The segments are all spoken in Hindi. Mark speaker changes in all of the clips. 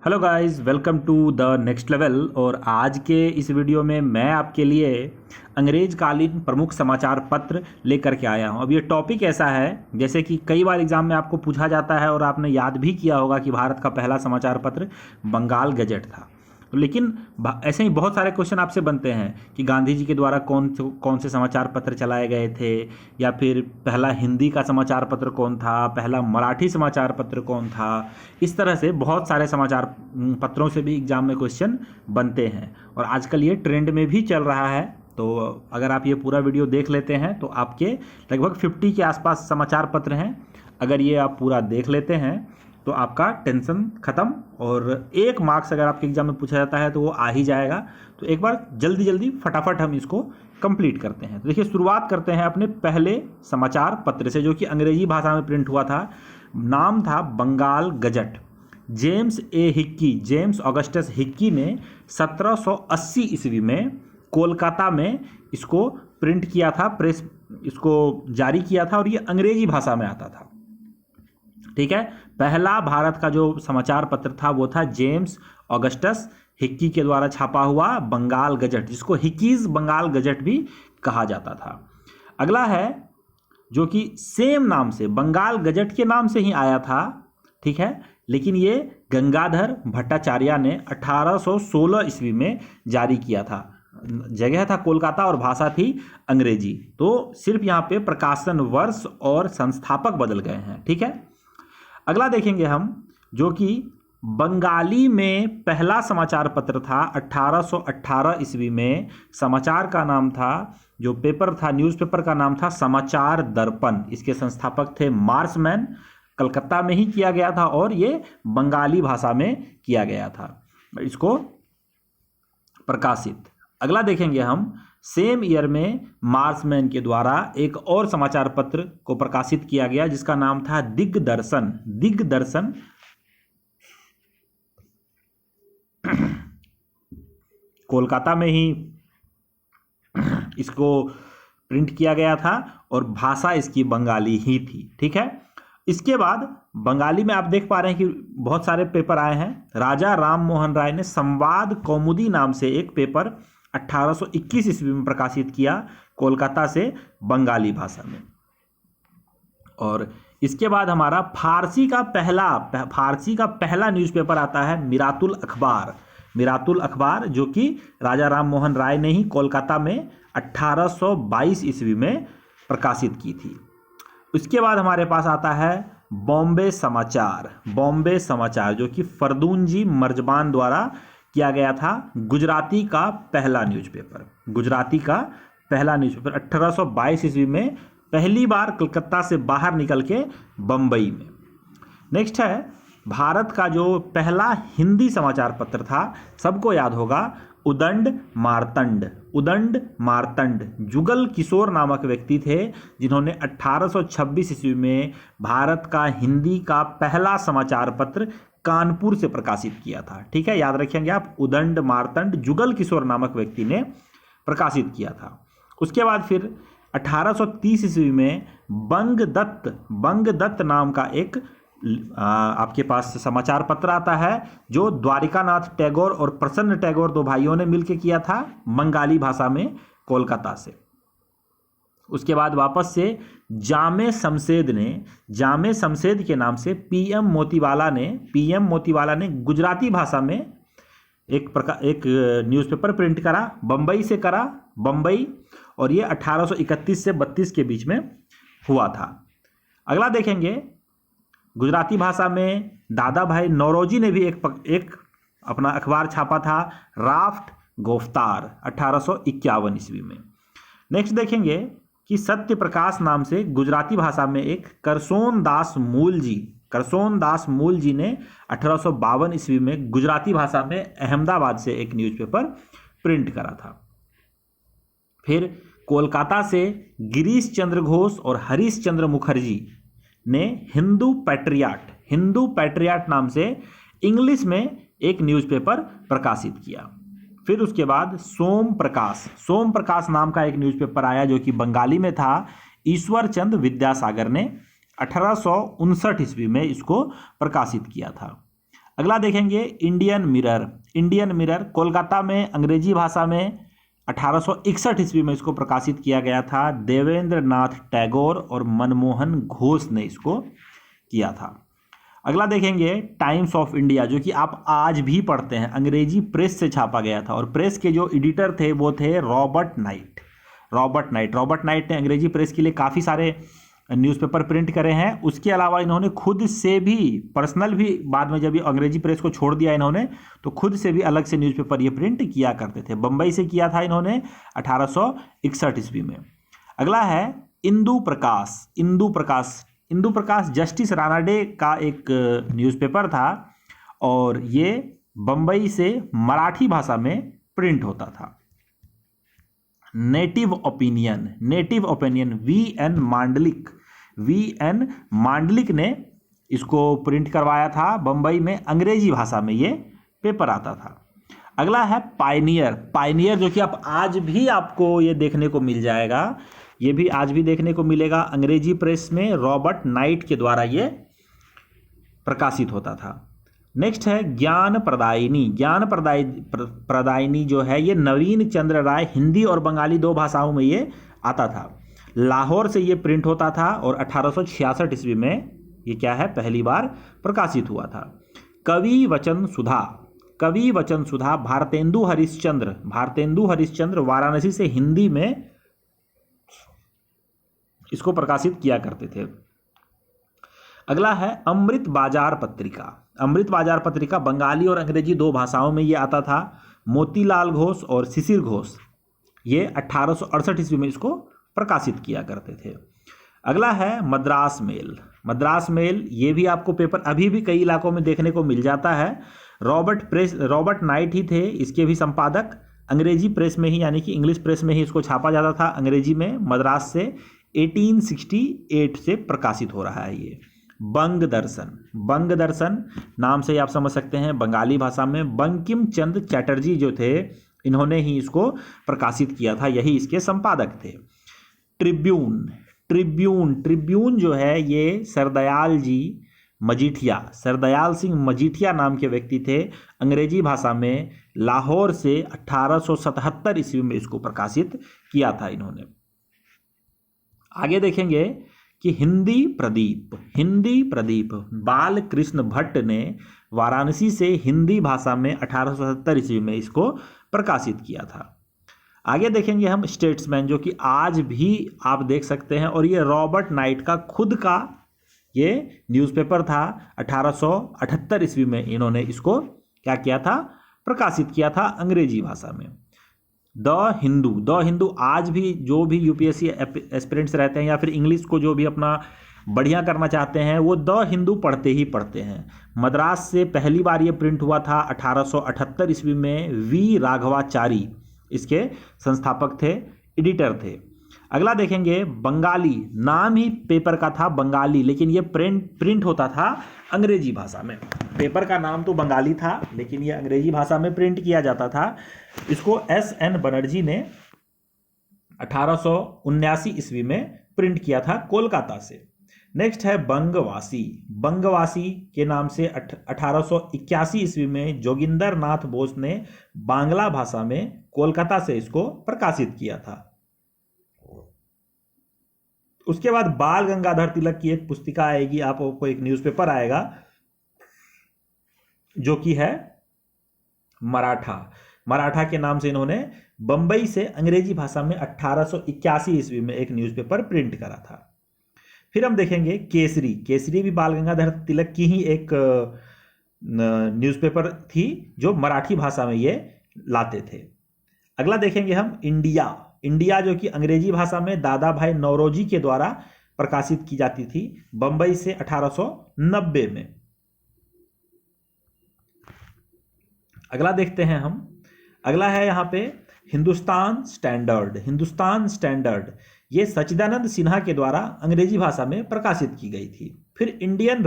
Speaker 1: Hello guys, welcome to the next level. और आज के इस वीडियो में मैं आपके लिए अंग्रेज कालीन प्रमुख समाचार पत्र लेकर के आया हूं। अब ये टॉपिक ऐसा है जैसे कि कई बार एग्जाम में आपको पूछा जाता है और आपने याद भी किया होगा कि भारत का पहला समाचार पत्र बंगाल गजट था। लेकिन ऐसे ही बहुत सारे क्वेश्चन आपसे बनते हैं कि गांधी जी के द्वारा कौन से समाचार पत्र चलाए गए थे, या फिर पहला हिंदी का समाचार पत्र कौन था, पहला मराठी समाचार पत्र कौन था। इस तरह से बहुत सारे समाचार पत्रों से भी एग्जाम में क्वेश्चन बनते हैं और आजकल ये ट्रेंड में भी चल रहा है। तो अगर आप ये पूरा वीडियो देख लेते हैं तो आपके लगभग 50 के आसपास समाचार पत्र हैं। अगर ये आप पूरा देख लेते हैं तो आपका टेंशन ख़त्म, और 1 मार्क्स अगर आपके एग्जाम में पूछा जाता है तो वो आ ही जाएगा। तो एक बार जल्दी जल्दी फटाफट हम इसको कंप्लीट करते हैं। तो देखिए, शुरुआत करते हैं अपने पहले समाचार पत्र से, जो कि अंग्रेजी भाषा में प्रिंट हुआ था। नाम था Bengal Gazette. James Augustus Hicky ने 1780 ईस्वी में कोलकाता में इसको प्रिंट किया था, प्रेस इसको जारी किया था, और ये अंग्रेजी भाषा में आता था। ठीक है, पहला भारत का जो समाचार पत्र था वो था जेम्स ऑगस्टस हिक्की के द्वारा छापा हुआ बंगाल गजट, जिसको हिक्कीज बंगाल गजट भी कहा जाता था। अगला है जो कि सेम नाम से बंगाल गजट के नाम से ही आया था। ठीक है, लेकिन ये गंगाधर भट्टाचार्य ने 1816 ईस्वी में जारी किया था। जगह था कोलकाता और भाषा थी अंग्रेजी। तो सिर्फ यहाँ पे प्रकाशन वर्ष और संस्थापक बदल गए हैं। ठीक है, अगला देखेंगे हम जो कि बंगाली में पहला समाचार पत्र था 1818 ईस्वी में। समाचार का नाम था, जो पेपर था, न्यूज़पेपर का नाम था समाचार दर्पण। इसके संस्थापक थे मार्समैन। कलकत्ता में ही किया गया था और ये बंगाली भाषा में किया गया था इसको प्रकाशित। अगला देखेंगे हम, सेम ईयर में मार्समैन के द्वारा एक और समाचार पत्र को प्रकाशित किया गया जिसका नाम था दिग्दर्शन। कोलकाता में ही इसको प्रिंट किया गया था और भाषा इसकी बंगाली ही थी। ठीक है, इसके बाद बंगाली में आप देख पा रहे हैं कि बहुत सारे पेपर आए हैं। राजा राम मोहन राय ने संवाद कौमुदी नाम से एक पेपर 1821 ईस्वी में प्रकाशित किया कोलकाता से बंगाली भाषा में। और इसके बाद हमारा फारसी का पहला न्यूज़पेपर आता है मिरातुल अखबार, जो कि राजा राम मोहन राय ने ही कोलकाता में 1822 ईस्वी में प्रकाशित की थी। उसके बाद हमारे पास आता है बॉम्बे समाचार, जो कि फरदूनजी मर्जबान द्वारा किया गया था। गुजराती का पहला न्यूज़पेपर 1822 ईस्वी में पहली बार कलकत्ता से बाहर निकल के बम्बई में। नेक्स्ट है भारत का जो पहला हिंदी समाचार पत्र था, सबको याद होगा, उदंड मार्तंड। जुगल किशोर नामक व्यक्ति थे जिन्होंने 1826 ईस्वी में भारत का हिंदी का पहला समाचार पत्र कानपुर से प्रकाशित किया था। ठीक है, याद रखेंगे आप, उदंड मार्तंड जुगल किशोर नामक व्यक्ति ने प्रकाशित किया था। उसके बाद फिर 1830 ईस्वी में बंगदत्त नाम का एक आपके पास समाचार पत्र आता है, जो द्वारिकानाथ टैगोर और प्रसन्न टैगोर, 2 भाइयों ने मिलकर किया था बंगाली भाषा में कोलकाता से। उसके बाद वापस से जामे शमशेद के नाम से पीएम मोतीवाला ने गुजराती भाषा में एक न्यूज़पेपर प्रिंट करा, बम्बई, और ये 1831 से 32 के बीच में हुआ था। अगला देखेंगे, गुजराती भाषा में दादा भाई नौरोजी ने भी एक अपना अखबार छापा था, राफ्ट गोफ्तार, 1851 ईस्वी में। नेक्स्ट देखेंगे कि सत्य प्रकाश नाम से गुजराती भाषा में एक करसोन दास मूल जी ने 1852 ईस्वी में गुजराती भाषा में अहमदाबाद से एक न्यूज़पेपर प्रिंट करा था। फिर कोलकाता से गिरीश चंद्र घोष और हरीश चंद्र मुखर्जी ने हिंदू पैट्रियाट नाम से इंग्लिश में एक न्यूज़पेपर प्रकाशित किया। फिर उसके बाद सोम प्रकाश नाम का एक न्यूज़पेपर आया जो कि बंगाली में था। ईश्वर चंद विद्यासागर ने 1859 ईस्वी में इसको प्रकाशित किया था। अगला देखेंगे Indian mirror. Indian mirror Kolkata में अंग्रेजी भाषा में 1861 ईस्वी में इसको प्रकाशित किया गया था। देवेंद्र नाथ टैगोर और मनमोहन घोष ने इसको किया था। अगला देखेंगे टाइम्स ऑफ इंडिया, जो कि आप आज भी पढ़ते हैं, अंग्रेजी प्रेस से छापा गया था और प्रेस के जो एडिटर थे वो थे रॉबर्ट नाइट। रॉबर्ट नाइट ने अंग्रेजी प्रेस के लिए काफ़ी सारे न्यूज़पेपर प्रिंट करे हैं। उसके अलावा इन्होंने खुद से भी पर्सनल भी, बाद में जब ये अंग्रेजी प्रेस को छोड़ दिया इन्होंने, तो खुद से भी अलग से न्यूज़पेपर ये प्रिंट किया करते थे। बम्बई से किया था इन्होंने 1861 ईस्वी में। अगला है इंदु प्रकाश। इंदु प्रकाश जस्टिस रानाडे का एक न्यूज़पेपर था और ये बम्बई से मराठी भाषा में प्रिंट होता था। Native Opinion V N Mandlik ने इसको प्रिंट करवाया था। बम्बई में अंग्रेजी भाषा में ये पेपर आता था। अगला है पायनियर, जो कि आप आज भी आपको ये देखने को मिल जाएगा, ये भी आज भी देखने को मिलेगा। अंग्रेजी प्रेस में रॉबर्ट नाइट के द्वारा ये प्रकाशित होता था। नेक्स्ट है ज्ञान प्रदायिनी जो है ये नवीन चंद्र राय, हिंदी और बंगाली दो भाषाओं में ये आता था। लाहौर से ये प्रिंट होता था और 1866 ईस्वी में ये क्या है, पहली बार प्रकाशित हुआ था। कवि वचन सुधा भारतेंदु हरिश्चंद्र वाराणसी से हिंदी में इसको प्रकाशित किया करते थे। अगला है अमृत बाजार पत्रिका बंगाली और अंग्रेजी दो भाषाओं में ये आता था। मोतीलाल घोष और शिशिर घोष ये 1868 ईस्वी में इसको प्रकाशित किया करते थे। अगला है मद्रास मेल, ये भी आपको पेपर अभी भी कई इलाकों में देखने को मिल जाता है। रॉबर्ट नाइट ही थे इसके भी संपादक। अंग्रेजी प्रेस में ही, यानी कि इंग्लिश प्रेस में ही इसको छापा जाता था अंग्रेजी में। मद्रास से 1868 से प्रकाशित हो रहा है ये। बंग दर्शन नाम से आप समझ सकते हैं, बंगाली भाषा में बंकिम चंद्र चटर्जी जो थे इन्होंने ही इसको प्रकाशित किया था, यही इसके संपादक थे। ट्रिब्यून जो है ये सरदयाल सिंह मजीठिया नाम के व्यक्ति थे। अंग्रेजी भाषा में लाहौर से 1877 ईस्वी में इसको प्रकाशित किया था इन्होंने। आगे देखेंगे कि हिंदी प्रदीप बाल कृष्ण भट्ट ने वाराणसी से हिंदी भाषा में 1877 ईस्वी में इसको प्रकाशित किया था। आगे देखेंगे हम स्टेट्समैन, जो कि आज भी आप देख सकते हैं और ये रॉबर्ट नाइट का खुद का ये न्यूज़पेपर था। 1878 ईस्वी में इन्होंने इसको क्या किया था, प्रकाशित किया था अंग्रेजी भाषा में। द हिंदू आज भी जो भी यूपीएससी एस्पिरेंट्स रहते हैं या फिर इंग्लिश को जो भी अपना बढ़िया करना चाहते हैं वो द हिंदू पढ़ते हैं। मद्रास से पहली बार ये प्रिंट हुआ था 1878 ईस्वी में। वी राघवाचारी इसके संस्थापक थे, एडिटर थे। अगला देखेंगे बंगाली, नाम ही पेपर का था बंगाली, लेकिन ये प्रिंट होता था अंग्रेजी भाषा में। पेपर का नाम तो बंगाली था लेकिन ये अंग्रेजी भाषा में प्रिंट किया जाता था। इसको एस.एन. बनर्जी ने 1879 ईस्वी में प्रिंट किया था कोलकाता से। नेक्स्ट है बंगवासी के नाम से 1881 ईस्वी में जोगिंदर नाथ बोस ने बांग्ला भाषा में कोलकाता से इसको प्रकाशित किया था। उसके बाद बाल गंगाधर तिलक की एक पुस्तिका आएगी, आपको एक न्यूज़पेपर आएगा जो कि है मराठा के नाम से इन्होंने बंबई से अंग्रेजी भाषा में 1881 ईस्वी में एक न्यूज़पेपर प्रिंट करा था। फिर हम देखेंगे केसरी भी बाल गंगाधर तिलक की ही एक न्यूज़पेपर थी जो मराठी भाषा में ये लाते थे। अगला देखेंगे हम इंडिया जो कि अंग्रेजी भाषा में दादा भाई नौरोजी के द्वारा प्रकाशित की जाती थी बंबई से 1890 में। अगला देखते हैं हम, अगला है यहाँ पे हिंदुस्तान स्टैंडर्ड ये सच्चिदानंद सिन्हा के द्वारा अंग्रेजी भाषा में प्रकाशित की गई थी। फिर इंडियन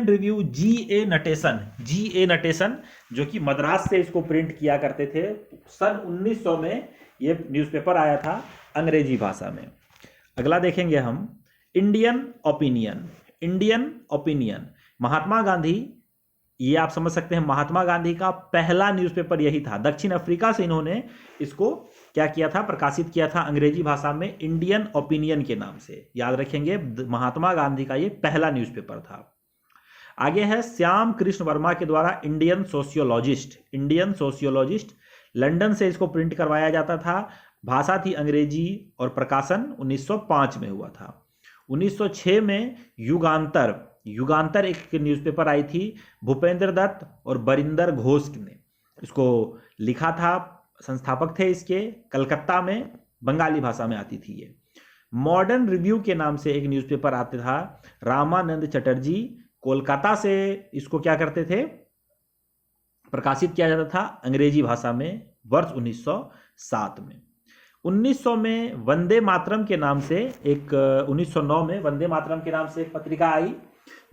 Speaker 1: रिव्यू जी.ए. नटेशन जो कि मद्रास से इसको प्रिंट किया करते थे। सन 1900 में ये न्यूज़पेपर आया था अंग्रेजी भाषा में। अगला देखेंगे हम इंडियन ओपिनियन। महात्मा गांधी ये आप समझ सकते हैं महात्मा गांधी का पहला न्यूज़पेपर यही था। दक्षिण अफ्रीका से इन्होंने इसको क्या किया था, प्रकाशित किया था अंग्रेजी भाषा में, इंडियन ओपिनियन के नाम से। याद रखेंगे, महात्मा गांधी का ये पहला न्यूज़पेपर था। आगे है श्याम कृष्ण वर्मा के द्वारा इंडियन सोशियोलॉजिस्ट, लंदन से इसको प्रिंट करवाया जाता था। भाषा थी अंग्रेजी और प्रकाशन 1905 में हुआ था। 1906 में युगांतर एक न्यूज़पेपर आई थी। भूपेंद्र दत्त और बरिंदर घोष ने इसको लिखा था, संस्थापक थे इसके। कलकत्ता में बंगाली भाषा में आती थी ये। मॉडर्न रिव्यू के नाम से एक न्यूज़पेपर आता था। रामानंद चटर्जी कोलकाता से इसको क्या करते थे, प्रकाशित किया जाता था अंग्रेजी भाषा में, वर्ष 1907 में। 1900 में वंदे मातरम के नाम से एक 1909 में वंदे मातरम के नाम से एक पत्रिका आई,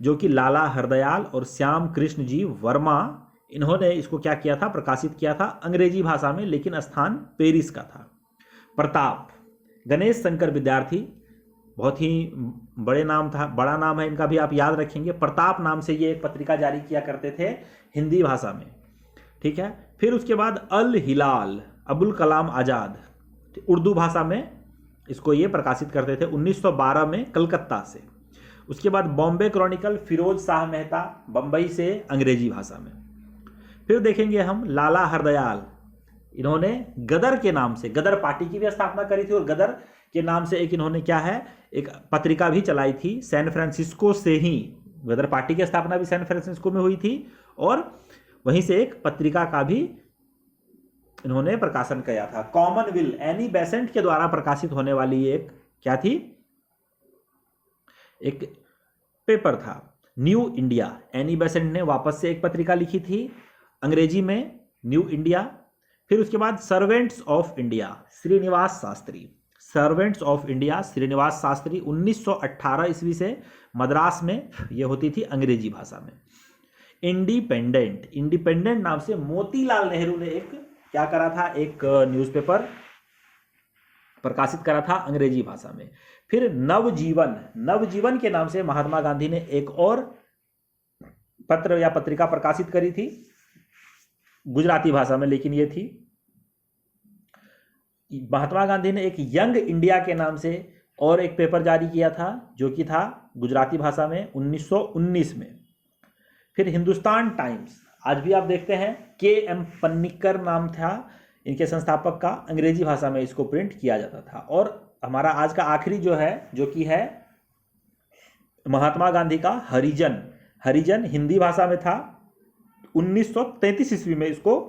Speaker 1: जो कि लाला हरदयाल और श्याम कृष्ण जी वर्मा, इन्होंने इसको क्या किया था, प्रकाशित किया था अंग्रेजी भाषा में, लेकिन स्थान पेरिस का था। प्रताप गणेश शंकर विद्यार्थी, बहुत ही बड़ा नाम है इनका भी, आप याद रखेंगे। प्रताप नाम से ये एक पत्रिका जारी किया करते थे हिंदी भाषा में, ठीक है। फिर उसके बाद अल हिलाल अबुल कलाम आज़ाद, उर्दू भाषा में इसको ये प्रकाशित करते थे 1912 में कलकत्ता से। उसके बाद बॉम्बे क्रॉनिकल फिरोज शाह मेहता, बम्बई से, अंग्रेजी भाषा में। फिर देखेंगे हम लाला हरदयाल, इन्होंने गदर के नाम से, गदर पार्टी की भी स्थापना करी थी, और गदर के नाम से एक इन्होंने क्या है, एक पत्रिका भी चलाई थी सैन फ्रांसिस्को से ही। गदर पार्टी की स्थापना भी सैन फ्रांसिस्को में हुई थी, और वहीं से एक पत्रिका का भी इन्होंने प्रकाशन किया था। कॉमनवेल्थ एनी बेसेंट के द्वारा प्रकाशित होने वाली एक क्या थी, एक पेपर था न्यू इंडिया। एनी बेसेंट ने वापस से एक पत्रिका लिखी थी अंग्रेजी में, न्यू इंडिया। फिर उसके बाद Servants of India Srinivasa Sastri 1918 ईस्वी से मद्रास में यह होती थी अंग्रेजी भाषा में। इंडिपेंडेंट नाम से मोतीलाल नेहरू ने एक क्या करा था, एक न्यूज़पेपर प्रकाशित करा था अंग्रेजी भाषा में। फिर नवजीवन के नाम से महात्मा गांधी ने एक और पत्र या पत्रिका प्रकाशित करी थी गुजराती भाषा में, लेकिन ये थी। महात्मा गांधी ने एक यंग इंडिया के नाम से और एक पेपर जारी किया था, जो कि था गुजराती भाषा में 1919 में। फिर हिंदुस्तान टाइम्स, आज भी आप देखते हैं, के.एम. पन्निक्कर नाम था इनके संस्थापक का, अंग्रेजी भाषा में इसको प्रिंट किया जाता था। और हमारा आज का आखिरी जो है, जो कि है महात्मा गांधी का हरिजन हिंदी भाषा में था, 1933 ईस्वी में इसको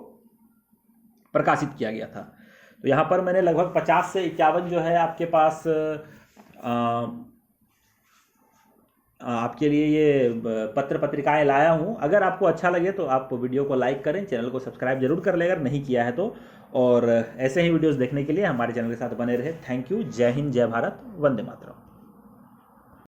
Speaker 1: प्रकाशित किया गया था। तो यहाँ पर मैंने लगभग 50 से 51 जो है आपके पास आपके लिए ये पत्र पत्रिकाएं लाया हूँ। अगर आपको अच्छा लगे तो आप वीडियो को लाइक करें, चैनल को सब्सक्राइब जरूर कर लें अगर नहीं किया है तो, और ऐसे ही वीडियोस देखने के लिए हमारे चैनल के साथ बने रहे। Thank you. जय हिंद, जय भारत, वंदे मातरम।